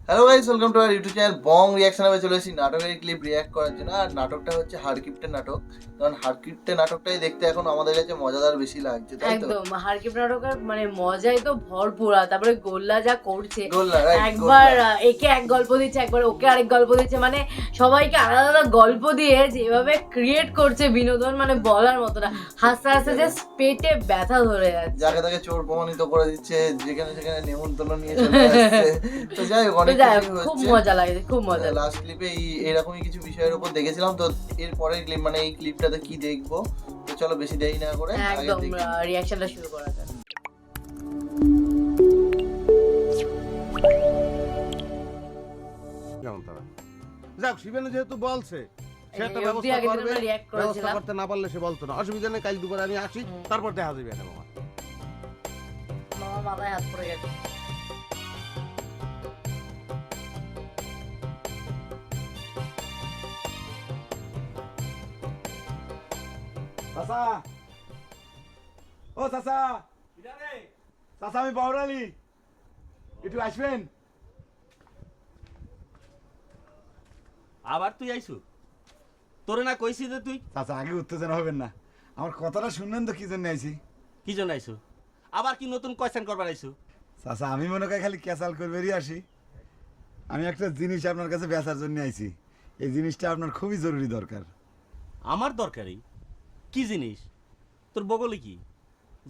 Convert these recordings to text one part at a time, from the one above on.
Hello guys, welcome to our YouTube channel Bong রিয়াকশনে চলে এসেছি নাটকের ক্লিপ রিয়াক্ট করার জন্য। আর নাটকটা হচ্ছে হাড়কিপ্টের নাটক, কারণ হাড়কিপ্টের নাটকটাই দেখতে এখন আমাদের কাছে মজাদার বেশি লাগছে, তাই তো? একদম হাড়কিপ নাটকের মানে মজাই তো ভরপুর। তারপরে গোল্লা যা করছে, গোল্লা, right, একবার গোল্লা। একে এক গল্প দিচ্ছে, একবার ওকে আরেক গল্প দিচ্ছে, মানে সবাইকে আলাদা আলাদা গল্প দিয়ে যেভাবে ক্রিয়েট করছে বিনোদন, মানে বলার মতো না। হাসতে হাসতে যে পেটে ব্যথা ধরে যাচ্ছে। যাকে তাকে চোর প্রমাণিত করে দিচ্ছে, যেখানে সেখানে নেমন্তন্ন নিয়ে চলে আসছে। তো যাই হোক, অনেক কিছুই খুব হচ্ছে। মজা লাগে, খুব মজা। লাস্ট ক্লিপে এরকমই কিছু বিষয়ের উপর দেখেছিলাম। তো এর পরের ক্লিপ মানে এই ক্লিপটাতে কি দেখবো, তো চলো বেশি দেরি না করে আগে একদম দেখি। রিয়াকশনটা শুরু করা যাক। যেমন তারা যাক, শিবেনা যেহেতু বলছে সে একটা এই অবধি ব্যবস্থা আগের দিন করবে। আমরা react ব্যবস্থা করেছিলাম। করতে না পারলে সে বলতো না, অসুবিধা নেই, কাল দুপুরে আমি আসি, তারপর দেখা যাবে। এখানে মামা মামা মাথায় হাত পড়ে গেছে। চাচা, ও চাচা, চাচা আমি বাউরালি, একটু আসবেন? আবার তুই আইসু? তোরে না কইছি যে তুই চাচা আগে উত্তেজনা হবেন না, আমার কথাটা শুনলেন তো কি জন্য আইছি? কি জন্য আইসু? আবার কি নতুন কোয়েশ্চেন করবার আইসু? চাচা আমি মনে করি খালি ক্যাসাল করবেরই আসি। আমি একটা জিনিস আপনার কাছে বেচার জন্য আইছি। এই জিনিসটা আপনার খুবই জরুরি দরকার। আমার দরকারি কি জিনিস? তোর বগলে কি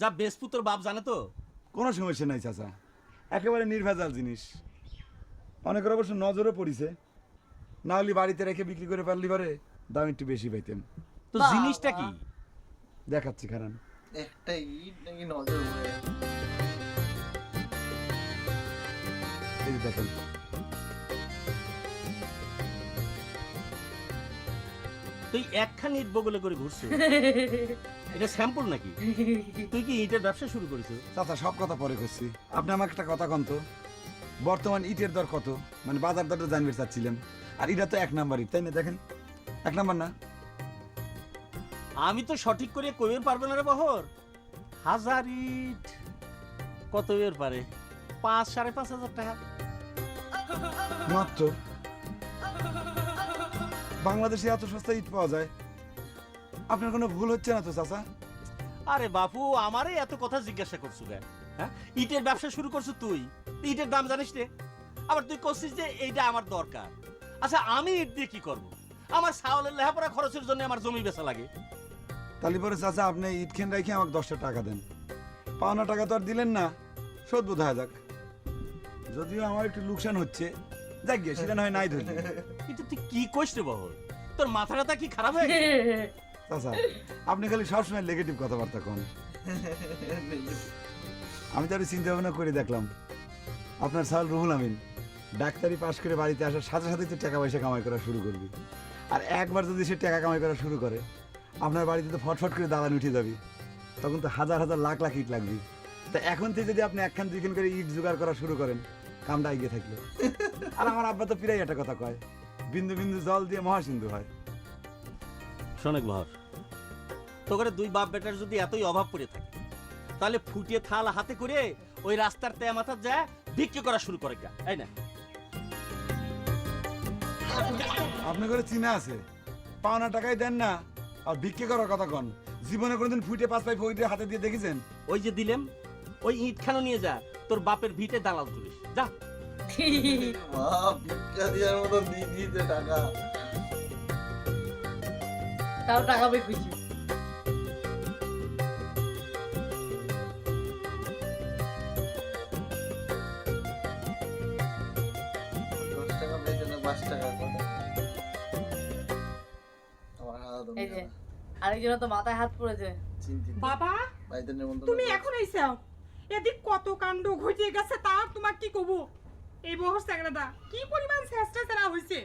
যা বেসপু তোর বাপ জানে তো? কোনো সমস্যা নাই চাচা, একেবারে নির্ভেজাল জিনিস। অনেকের অবশ্য নজরও পড়িছে, না হলে বাড়িতে রেখে বিক্রি করে পারলি পারে দাম একটু বেশি পাইতেন। তো জিনিসটা কি? দেখাচ্ছি খারান। একটা ইট নাকি নজর উড়ে। এই যে দেখেন, তুই একখান ইট বগলে করে ঘুরছিস? এটা স্যাম্পল নাকি? তুই কি ইটের ব্যবসা শুরু করেছিস? চাচা সব কথা পরে করছি, আপনি আমাকে একটা কথা কন তো, বর্তমান ইটের দর কত? মানে বাজার দরটা জানবে চাচ্ছিলাম। আর এটা তো 1 নাম্বার ইট, তাই না? দেখেন 1 নাম্বার না? আমি তো সঠিক করে কইর পারবে না রে বহর। 1000 ইট কত এর পারে? 5-5.5 টাকা। মাত্র বাংলাদেশে এত সস্তা ইট পাওয়া যায়? আপনার কোনো ভুল হচ্ছে না তো চাচা? আরে বাপু, আমারে এত কথা জিজ্ঞাসা করছো কেন? হ্যাঁ, ইটের ব্যবসা শুরু করছো তুই, ইটের দাম জানিস রে? আবার তুই করছিস যে এইটা আমার দরকার। আচ্ছা, আমি ইট দিয়ে কি করব? আমার ছাওয়ালের লেখাপড়া খরচের জন্য আমার জমি বেচা লাগে। তাহলে পরে চাচা আপনি ইট খেন রেখে আমাকে 10টা টাকা দেন। পাওনা টাকা তো আর দিলেন না, শোধ বোধ হয়ে যাক। যদিও আমার একটু লোকসান হচ্ছে, যাক গিয়ে সেটা নয় নাই ধরি। কিন্তু তুই কি কইস রে বহর? তোর মাথাটা কি খারাপ হয়ে গেছে? চাচা আপনি খালি সবসময় নেগেটিভ কথাবার্তা কন। আমি তো আরো চিন্তা ভাবনা করে দেখলাম, আপনার সাল রুহুল আমিন ডাক্তারি পাশ করে বাড়িতে আসার সাথে সাথে তো টাকা পয়সা কামাই করা শুরু করবি। আর একবার যদি সে টাকা কামাই করা শুরু করে, আপনার বাড়িতে তো ফটফট করে দালান উঠে যাবি। তখন তো হাজার হাজার লাখ লাখ ইট লাগবে। তা এখন থেকে যদি আপনি 1খান 2খান করে ইট জোগাড় করা শুরু করেন, কামটা এগিয়ে থাকলো। আর আমার আব্বা তো প্রায় একটা কথা কয়, বিন্দু বিন্দু জল দিয়ে মহাসিন্ধু হয়। শোনেক বহর, তোকে দুই বাপ বেটার যদি এতই অভাব পড়ে থাকে, তাহলে ফুটিয়ে থাল হাতে করে ওই রাস্তার তেয়া মাথা যায় ভিক্ষে করা শুরু করে গা, তাই না? আপনার ঘরে চিনা আছে, পাওনা টাকাই দেন না আর ভিক্ষে করার কথা কন। জীবনে কোনোদিন ফুটে 5 পাই ফইটে হাতে দিয়ে দেখেছেন? ওই যে দিলেম, ওই ইট খানো নিয়ে যা, তোর বাপের ভিটে দালাল তুলিস যা। মা ভিক্ষা দেওয়ার মতো দিয়ে দিয়েছে টাকা। তাও টাকা পেয়ে খুশি। দশ টাকা পেয়েছে না 5 টাকা করে? আমার হাত এই যে আরেকজন তো মাথায় হাত পড়েছে। চিন্তিত। বাবা বাড়িতে নেমন্তন্ন তুমি করে। এখন আইসাও, এদিক কত কাণ্ড ঘটে গেছে তা তোমার কি কব। এই বহর স্যাংরাদা কি পরিমাণ চেষ্টা চালা হয়েছে,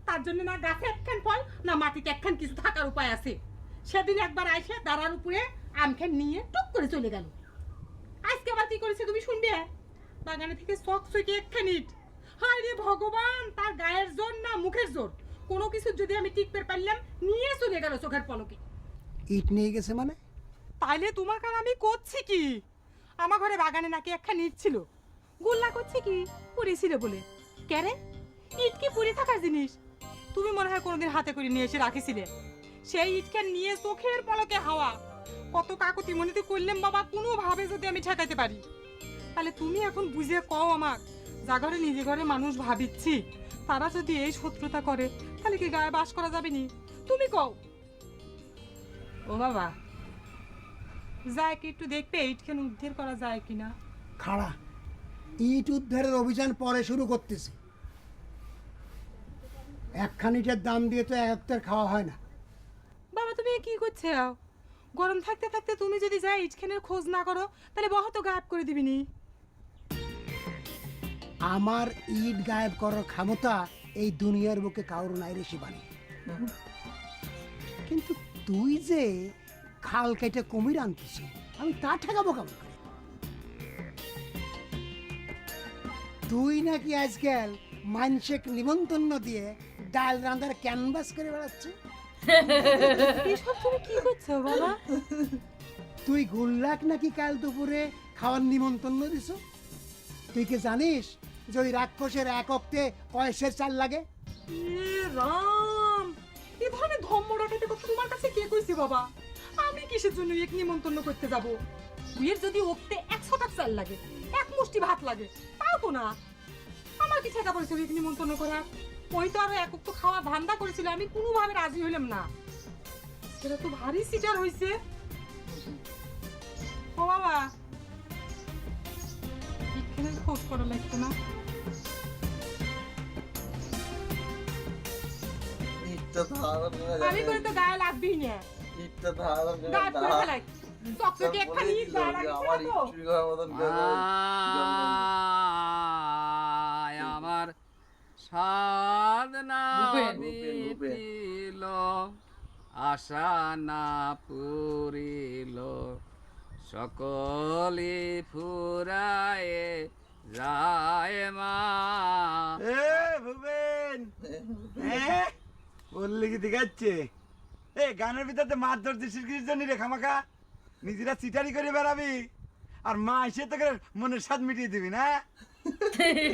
তার জন্য না গাছে একখান ফল না মাটিতে একখান কিছু থাকার উপায় আছে। সেদিন একবার আইসে দাঁড়ার উপরে আমখান নিয়ে টুক করে চলে গেল। আজকে আবার কি করেছে তুমি শুনবে? বাগানে থেকে শখ সইকে একখান ইট। হায় রে ভগবান, তার গায়ের জোর না মুখের জোর, কোনো কিছু যদি আমি টিকতে পারলাম নিয়ে চলে গেল চোখের পলকে। ইট নিয়ে গেছে মানে? তাইলে তোমার কারণ আমি করছি কি? আমার ঘরে বাগানে নাকি একখান ইট ছিল, গোল্লা করছে কি পড়েছিল বলে ক্যারে ইট কি পুড়ে থাকার জিনিস? তুমি মনে হয় কোনোদিন হাতে করে নিয়ে এসে রাখিছিলে। সেই ইটকে নিয়ে চোখের পলকে হাওয়া কত কাকুতি মনিতে করলাম বাবা, কোনোভাবে যদি আমি ঠেকাইতে পারি। তাহলে তুমি এখন বুঝে কও আমাক, যা ঘরে নিজে ঘরে মানুষ ভাবিচ্ছি তারা যদি এই শত্রুতা করে তাহলে কি গায়ে বাস করা যাবে নি? তুমি কও। ও বাবা, যায় কি একটু দেখবে ইটখানে উদ্ধার করা যায় কিনা? খাড়া ইট উদ্ধারের অভিযান পরে শুরু করতেছে। একখান ইটের দাম দিয়ে তো এক একটার খাওয়া হয় না। বাবা তুমি এ কি করছো? গরম থাকতে থাকতে তুমি যদি যাই ইটখানের খোঁজ না করো তাহলে বহুত গায়েব করে দিবিনি। আমার ইট গায়েব করার ক্ষমতা এই দুনিয়ার বুকে কারোর নাই রে শিবানী। কিন্তু তুই যে খাল কেটে কুমির আনতেছি, আমি তা ঠেকাবো কেমন করে? তুই নাকি আজকাল মানসিক নিমন্ত্রণ দিয়ে ডাল রান্দার ক্যানভাস করে বেড়াচ্ছে। এসব তুমি কি করছো বাবা? তুই গুল্লাক নাকি কাল দুপুরে খাওয়ার নিমন্ত্রণ দিছ? তুই কি জানিস যে ওই রাক্ষসের এক অক্টে কয়েসের চাল লাগে? এ রাম, এ ধরনের ধম্ম রাখাতে কথা তোমার কাছে কে কইছে বাবা? আমি কিসের জন্য এক নিমন্ত্রণ করতে যাব? বিয়ের যদি ওকতে 100 টাকা চাল লাগে, এক মুষ্টি ভাত লাগে, তাও তো না। আমার কি টাকা পয়সা এক নিমন্ত্রণ করার? ওই তো আরো এক তো খাওয়া ধান্দা করেছিল, আমি কোনোভাবে রাজি হইলাম না। সেটা তো ভারী সিটার হইছে। ও বাবা, এখানে খোঁজ করা লাগতো না? ইটটা ধারণ করা আমি যাবে করে তো গায়ে লাগবেই না। ইটটা ধারণ করা গায়ে করে না। ফেলাই। চকচকে একখানি ইট গায়ে আমার লাগিয়েছে ইট তো। চুরি করার মতন করে জন্ম আয় আমার সাধনা ভূপেন, মিটিল আশা না পুরিল সকলে ফুরায়ে যায় মা। এ ভুবেন, বললি কি দেখাচ্ছে? এ গানের ভিতরে মাছ ধরছিস কিসের জন্য রে খামাখা? নিজেরা চিটারি করে বেড়াবি আর মা এসে তোকে মনের স্বাদ মিটিয়ে দিবি না?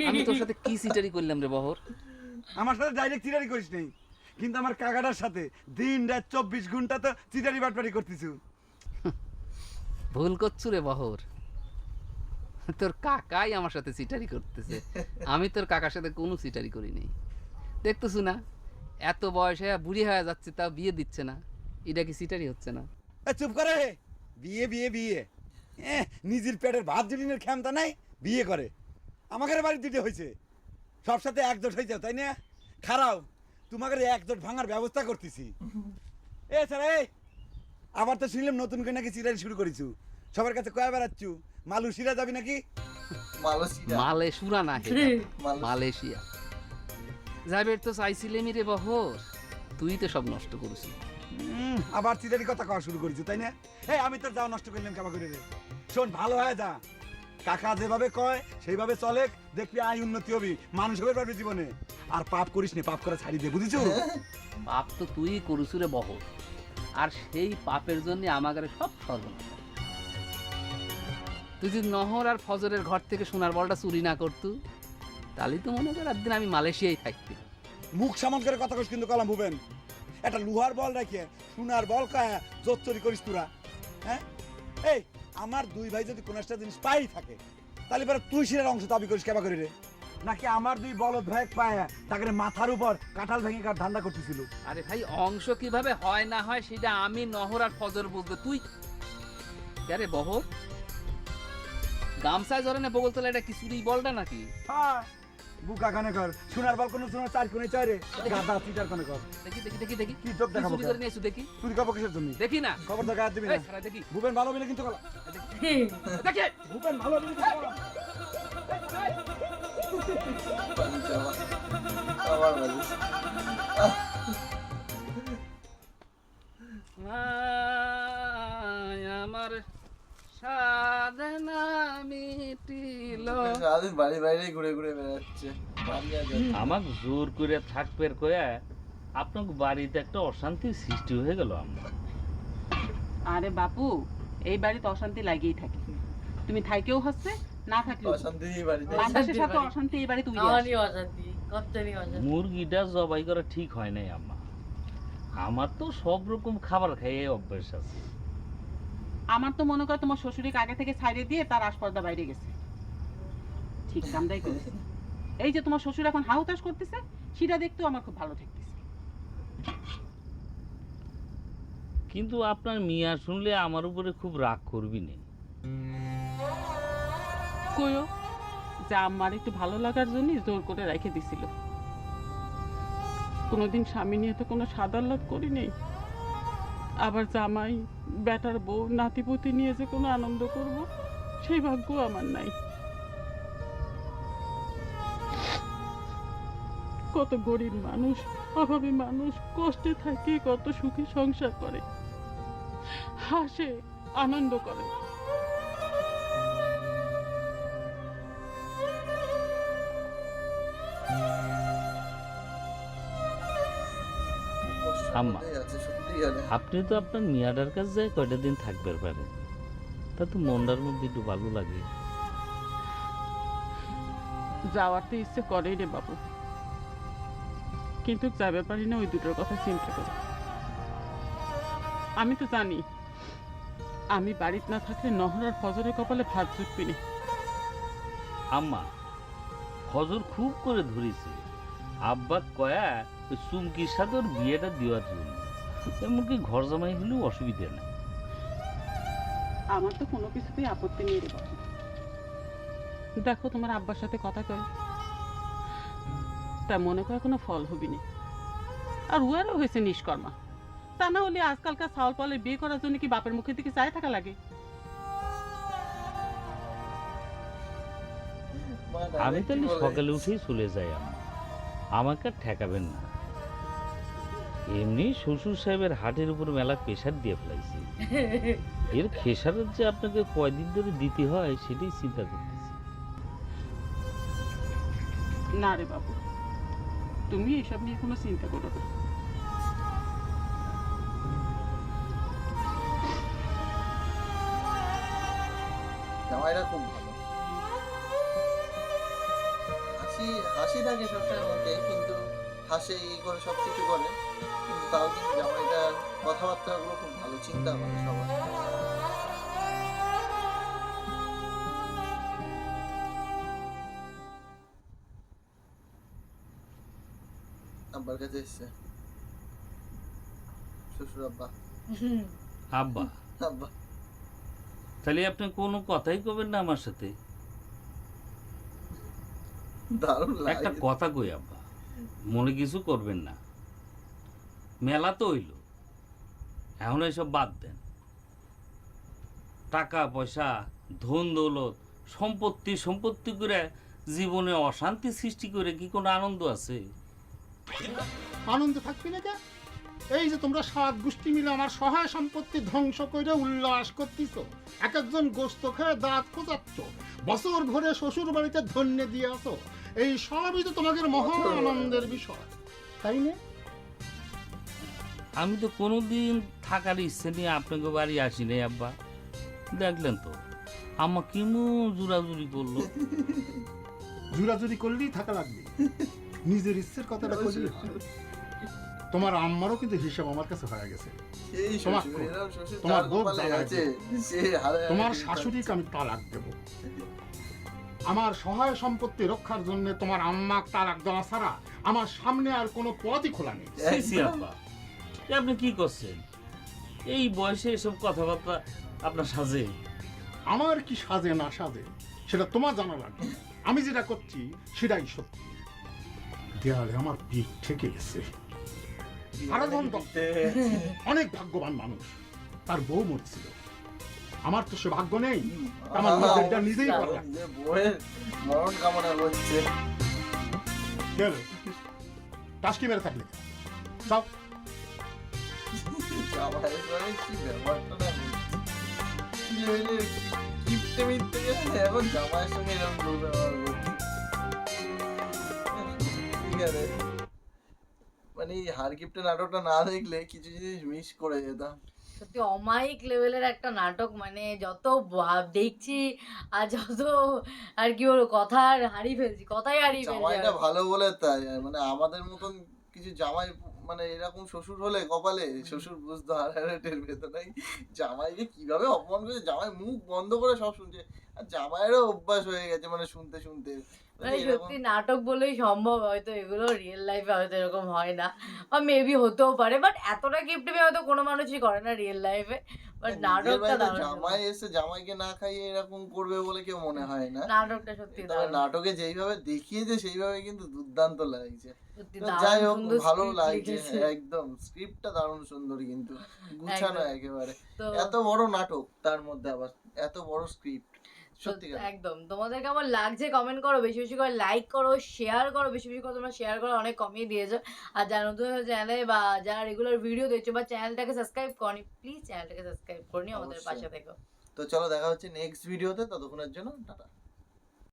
আমি তোর সাথে কি সিটারি করলাম রে বহর? আমার সাথে ডাইরেক্ট চিটারি করিস নেই, কিন্তু আমার কাকাটার সাথে দিন রাত 24 ঘন্টা তো চিটারি বাটপারি করতেছু। ভুল করছু রে বহর, তোর কাকাই আমার সাথে সিটারি করতেছে, আমি তোর কাকার সাথে কোনো সিটারি করি নাই। দেখতেছু না এত বয়সে বুড়ি হয়ে যাচ্ছে তাও বিয়ে দিচ্ছে না, এটা কি সিটারি হচ্ছে না? এ চুপ করে, বিয়ে বিয়ে বিয়ে, নিজের পেটের ভাত জুলিনের ক্ষমতা নাই, বিয়ে করে। আমাদের বাড়ি দিতে হয়েছে, সব সাথে একজোট হয়েছে তাই না? খারাপ, তোমাকে একজোট ভাঙার ব্যবস্থা করতেছি। এ স্যার, এই আবার তো শুনলাম নতুন করে নাকি চিরারি শুরু করেছু, সবার কাছে কয়া বেড়াচ্ছু, মালয়েশিয়া যাবি নাকি? মালয়েশিয়া মালয়েশিয়া না, মালয়েশিয়া। মালয়েশিয়া যাবের তো চাইছিলামই রে বহর, তুই তো সব নষ্ট করিস। আবার চিরারি কথা কওয়া শুরু করেছু তাই না? এই আমি তোর যাওয়া নষ্ট করলাম কেমন করে রে? শোন, ভালো হয়ে যা, কাকা যেভাবে কয় সেইভাবে চলে, দেখবি আয় উন্নতি হবি, মানুষ হবে পারবি জীবনে। আর পাপ করিস নি, পাপ করা ছাড়ি দে, বুঝেছো? পাপ তো তুই করিস রে বহর, আর সেই পাপের জন্য আমাদের সব সর্বনাশ। তুই যদি নহর আর ফজরের ঘর থেকে সোনার বলটা চুরি না করতু, তাহলে তো মনে কর একদিন আমি মালয়েশিয়ায় থাকতি। মুখ সামন করে কথা কইস কিন্তু কলাম ভুবেন, একটা লোহার বল রাখে সোনার বল কায়া জোর চুরি করিস তোরা, হ্যাঁ? এই আমার দুই ভাই যদি কোনো একটা জিনিস পাই থাকে, তাহলে পরে তুই সেটার অংশ দাবি করিস কেবা করে রে? নাকি আমার দুই বলদ ভাই পায়া তাকে মাথার উপর কাঁঠাল ভেঙে কার ধান্দা করতেছিল? আরে ভাই, অংশ কিভাবে হয় না হয় সেটা আমি নহর আর ফজর বুঝবে, তুই আরে বহর গামছায় ধরে না বগলতলা, এটা কি চুরি বলটা নাকি? হ্যাঁ, বুকা কানে কর, সোনার বল কোনো সোনার চার কোণে চাই রে, গাদা চিটার কোণে কর। দেখি দেখি দেখি দেখি কি চোখ দেখাবো? চুরি করে নিয়ে এসো দেখি, চুরি করবো কিসের জন্য? দেখি না, খবর দেখা দিবি না। এই শালা দেখি ভুবেন ভালো বিলে কিন্তু কলা, দেখি ভুবেন ভালো বিলে কিন্তু কলা। আবার বলিস। আয় আমার সাধনা মিটিল। সারাদিন বাড়ি বাইরেই ঘুরে ঘুরে বেড়াচ্ছে, বাড়ি আর যাচ্ছে না। আমাকে জোর করে থাকবে কয়া আপনার বাড়িতে একটা অশান্তির সৃষ্টি হয়ে গেল। আমরা আরে বাপু, এই বাড়িতে অশান্তি লাগেই থাকে, তুমি থাইকেও হচ্ছে না থাকলে অশান্তি বাড়িতে। বাতাসের সাথে অশান্তি এই বাড়িতে উড়ে আসে। আমারই অশান্তি, কতটাই অশান্তি। মুরগিটা জবাই করা ঠিক হয় নাই আম্মা। আমার তো সব রকম খাবার খাইয়ে অভ্যাস আছে। আমার তো মনে কর তোমার শ্বশুরকে আগে থেকে ছাইড়ে দিয়ে তার আসপর্দা বাইরে গেছে, ঠিক কামটাই করেছে। এই যে তোমার শ্বশুর এখন হাহুতাশ করতেছে, সেটা দেখতেও আমার খুব ভালো ঠেকতেছে। কিন্তু আপনার মিয়া শুনলে আমার উপরে খুব রাগ করবি না। কইও যে আমার একটু ভালো লাগার জন্য জোর করে রেখে দিছিল। কোনোদিন স্বামী নিয়ে তো কোনো সাদাল্লাদ করি নেই, আবার জামাই বেটার বউ নাতিপুতি নিয়ে যে কোনো আনন্দ করব সেই ভাগ্য আমার নাই। কত গরিব মানুষ, অভাবী মানুষ কষ্টে থাকে, কত সুখে সংসার করে, হাসে, আনন্দ করে। আম্মা। কষ্টের মধ্যেই আছে, সত্যি গেলে। আপনি তো আপনার মিয়াটার কাছে যায় কয়টা দিন থাকবার পারেন, তা তো মনটার মধ্যে একটু ভালো লাগে। যাওয়ার তো ইচ্ছে করেই রে বাবু, কিন্তু যাবে পারি না ওই দুটোর কথা চিন্তা করে। আমি তো জানি আমি বাড়িতে না থাকলে নহর আর ফজরের কপালে ভাত জুটবি না। আম্মা, ফজর খুব করে ধরেছে আব্বা কয়া ওই চুমকির সাথে ওর বিয়েটা দেওয়ার জন্য, এমনকি ঘর জামাই হলেও অসুবিধা নেই। আমার তো কোনো কিছুতেই আপত্তি নেই রে বাবু। দেখো তোমার আব্বার সাথে কথা কয়, তা মনে করে কোনো ফল হবি না। আর উয়ারও হয়েছে নিষ্কর্মা, তা না হলে আজকালকার চাউল পালে বিয়ে করার জন্য কি বাপের মুখের দিকে চাই থাকা লাগে? মা আমি direct তাহলে বলে। সকালে উঠেই চলে যাই আম্মা, আমাকে আর ঠেকাবেন না। এমনি শ্বশুর সাহেবের হাটের উপর মেলা প্রেশার দিয়ে ফেলাইছি, এর খেসারত যে আপনাকে কয়দিন ধরে দিতে হয় সেটাই চিন্তা করতেছি। না রে বাবু, তুমি এসব নিয়ে কোনো চিন্তা করো না। জামাইটা খুব ভালো, হাসি হাসি থাকে সবসময় মধ্যে, কিন্তু হাসে এই করে সব কিছু করে, কিন্তু তাও কিন্তু জামাইটার কথাবার্তাগুলো খুব ভালো, চিন্তা করে সবার। আব্বার কাছে এসছে শ্বশুর আব্বা। আব্বা, আব্বা তাহলে আপনি কোনো কথাই কবেন না আমার সাথে? দারুণ একটা লাগে। কথা কই আব্বা, মনে কিছু করবেন না। মেলা তো হইল, এখন এইসব বাদ দেন। টাকা পয়সা, ধন দৌলত, সম্পত্তি সম্পত্তি করে জীবনে অশান্তি সৃষ্টি করে কি কোনো আনন্দ আছে? আনন্দ থাকবি না কে? এই যে তোমরা 7 গোষ্ঠী মিলে আমার সহায় সম্পত্তি ধ্বংস করে উল্লাস করতেছ, এক একজন গোস্ত খেয়ে দাঁত খোঁচাচ্ছ, বছর ভরে শ্বশুর বাড়িতে ধন্য দিয়ে আসো, এই সবই তো তোমাদের মহা আনন্দের বিষয়, তাই না? আমি তো কোনোদিন থাকার ইচ্ছে নিয়ে আপনাকে বাড়ি আসি নাই আব্বা, দেখলেন তো আম্মা কেমন জোরাজুরি করলো। জুরাজুরি করলেই থাকা লাগবে, নিজের ইচ্ছের কথাটা করলেই হয়। তোমার আম্মারও কিন্তু হিসাব আমার কাছে হয়ে গেছে। এই তোমার শ্বশুর, তো- এরকম শ্বশুর তোমার যার বোধ কপালে জ্বালায় আছে, সে হারে হারে তোমার দিন শাশুড়িকে আমি তালাক দেব। আমার সহায় সম্পত্তি রক্ষার জন্য তোমার আম্মা তালাক দেওয়া ছাড়া আমার সামনে আর কোনো পথই খোলা নেই। ছি, ছি আব্বা, এ আপনি কি করছেন? এই বয়সে এসব কথাবার্তা আপনার সাজে? আমার কি সাজে না সাজে সেটা তোমার জানা লাগবে, আমি যেটা করছি সেটাই সত্যি। দেয়ালে আমার পিঠ থেকে গেছে। হারাধন দত্ত অনেক ভাগ্যবান মানুষ, তার বউ মরছিল, আমার তো সে ভাগ্য নেই, আমার নিজেরটা নিজেই করলাম। নিজের বউয়ের মরণ কামনা করছে। গেল টাস্কি মেরে থাকলে যাও। জামাইয়ের সঙ্গে কি ব্যাপারটা না কি হইলে কিপটে মিটতে গেছে, এখন জামাইয়ের সঙ্গে এরকম দুর্ব্যবহার করছে। ঠিক আছে, মানে এই হার কিপটে নাটকটা না দেখলে কিছু জিনিস মিস করে যেতাম। সত্যি অমায়িক লেভেলের একটা নাটক, মানে যত দেখছি আর যত আর কি বলবো, কথাই হারিয়ে ফেলছি। জামাইটা ভালো বলে তাই, মানে আমাদের মতন কিছু জামাই মানে এরকম শ্বশুর হলে কপালে, শ্বশুর বুঝতো আর টের পেত নাই জামাইকে কিভাবে অপমান করেছে। জামাই মুখ বন্ধ করে সব শুনছে, আর জামাইয়েরও অভ্যাস হয়ে গেছে মানে শুনতে শুনতে। মানে সত্যি নাটক বলেই সম্ভব, হয়তো এগুলো রিয়েল লাইফে হয়তো এরকম হয় না, বা মেবি হতেও পারে, বাট এতটা কিপটেমি হয়তো কোনো মানুষই করে না রিয়েল লাইফে। বাট নাটকটা দারুণ, জামাই এসে জামাইকে না খাইয়ে এরকম করবে বলে কেউ মনে হয় না। নাটকটা সত্যি তবে দারুণ, নাটকে যেইভাবে দেখিয়েছে সেইভাবে কিন্তু দুর্দান্ত লাগছে। সত্যি তো দারুণ যাই হোক সুন্দর ভালো script লাগছে, লিখেছে। একদম স্ক্রিপ্টটা দারুণ সুন্দর, কিন্তু গুছানো একদম। একেবারে। তো এত বড় নাটক তার মধ্যে আবার এত বড় স্ক্রিপ্ট, সত্যি একদম। তোমাদের কেমন লাগছে কমেন্ট করো, বেশি বেশি করে লাইক করো, শেয়ার করো, বেশি বেশি করে তোমরা শেয়ার করো, অনেক কমিয়ে দিয়েছো। আর যারা নতুন চ্যানেলে বা যারা রেগুলার ভিডিও দেখছো বা চ্যানেলটাকে সাবস্ক্রাইব করনি, প্লিজ চ্যানেলটাকে সাবস্ক্রাইব করে নিও, আমাদের অবশ্যই। পাশে থেকো। তো চলো দেখা হচ্ছে নেক্সট ভিডিওতে, ততক্ষণের জন্য টাটা।